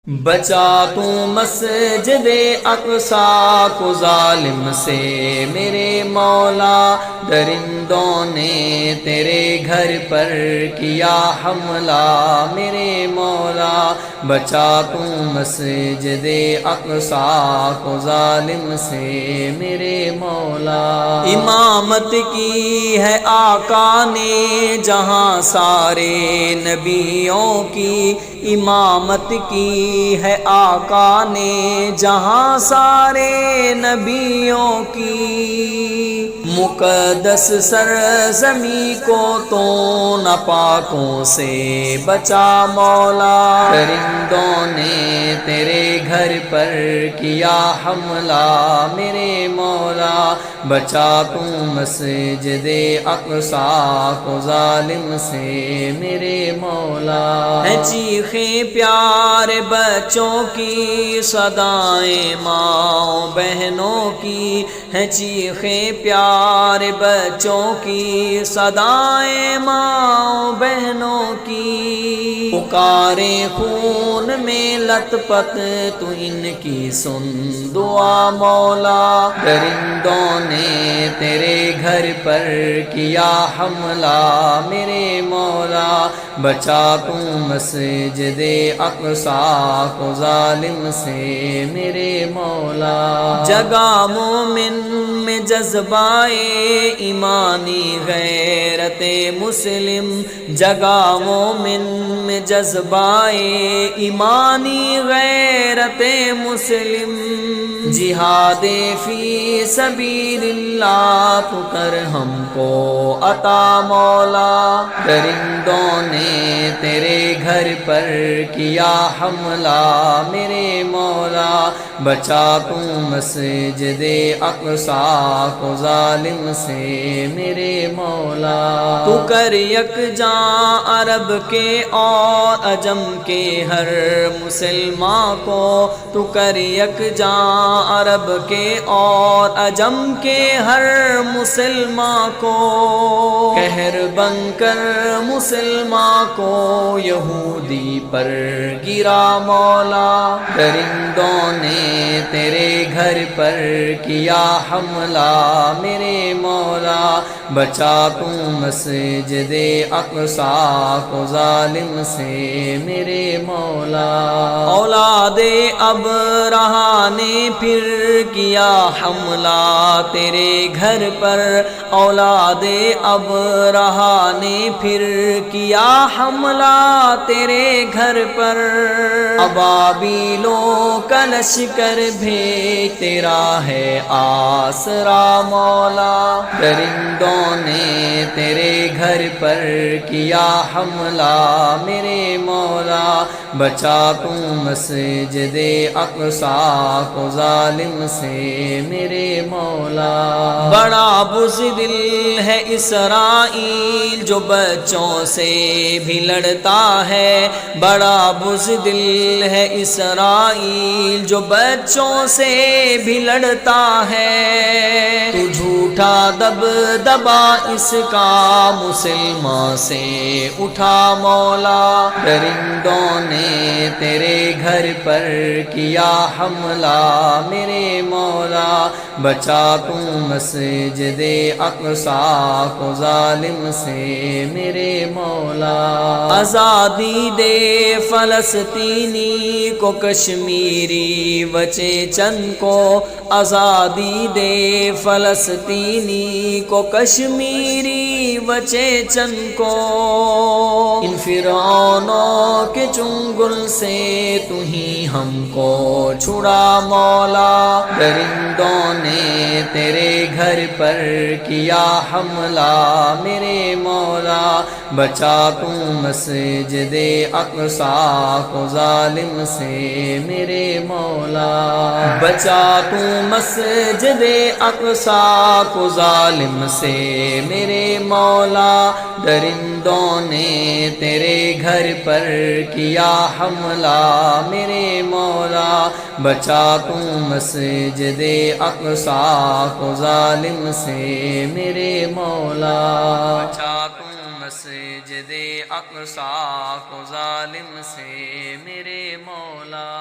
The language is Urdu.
بچا تو مسجد اقصی کو ظالم سے میرے مولا، درندوں نے تیرے گھر پر کیا حملہ میرے مولا، بچا تو مسجد اقصی کو ظالم سے میرے مولا۔ امامت کی ہے آقا نے جہاں سارے نبیوں کی، امامت کی ہے آقا نے جہاں سارے نبیوں کی، مقدس سرزمی کو تو ناپاکوں سے بچا مولا، درندوں نے تیرے گھر پر کیا حملہ میرے مولا، بچا تو مسجد اقصی کو ظالم سے میرے مولا۔ ہے چیخیں پیارے بچوں کی، صدائیں ماں بہنوں کی، ہے چیخیں پیارے بچوں کی، صدائیں ماں بہنوں کی، پکاریں خون میں لت پت تو ان کی سن دعا مولا، درندوں نے تیرے گھر پر کیا حملہ میرے مولا، بچا تو مسجد اقصی کو ظالم سے میرے مولا۔ جگہ مومن میں جذبہ ایمانی غیرت مسلم، جگہ مومن میں جذبہ ایمانی غیرت مسلم، جہاد فی سبیل اللہ تو کر ہم کو عطا مولا، درندوں نے تیرے گھر پر کیا حملہ میرے مولا، بچا تو مسجد اقصی کو ظالم سے میرے مولا، تو کر یکجاں عرب کے اور عجم کے ہر مسلمان کو، تو کر یکجاں عرب کے اور عجم کے ہر مسلمان کو، قہر بن کر مسلمان کو یہودی پر گرا مولا، درندوں نے تیرے گھر پر کیا حملہ میرے مولا، بچا تو مسجد اقصی کو ظالم سے میرے مولا۔ اولاد ابرہہ نے پھر کیا حملہ تیرے گھر پر، اولاد ابرہہ نے پھر کیا حملہ تیرے گھر پر، ابابیلوں کا لشکر بھیج تیرا ہے آسرا مولا، درندوں نے تیرے گھر پر کیا حملہ میرے مولا، بچا تو مسجد اقصی کو ظالم سے میرے مولا۔ بڑا بزدل ہے اسرائیل جو بچوں سے بھی لڑتا ہے، بڑا بزدل ہے اسرائیل جو بچوں سے بھی لڑتا ہے، تو جھوٹا دبدبا اس کا مسلمان سے اٹھا مولا، درندوں نے تیرے گھر پر کیا حملہ میرے مولا، بچا تو مسجد اقصی کو ظالم سے میرے مولا۔ آزادی دے فلسطینی کو کشمیری و چیچن کو، آزادی دے فلسطینی کو کشمیری و چیچن کو، ان فرعونوں کے چنگل سے تو ہی ہم کو چھڑا مولا، درندوں نے تیرے گھر پر کیا حملہ میرے مولا، بچا تو مسجد اقصی کو ظالم سے میرے مولا، بچا تو مسجد اقصی کو ظالم سے میرے مولا، درندوں نے تیرے گھر پر کیا حملہ میرے مولا، بچا تو مسجد اقصی کو ظالم سے میرے مولا، بچا تو مسجد مسجد اقصی کو ظالم سے میرے مولا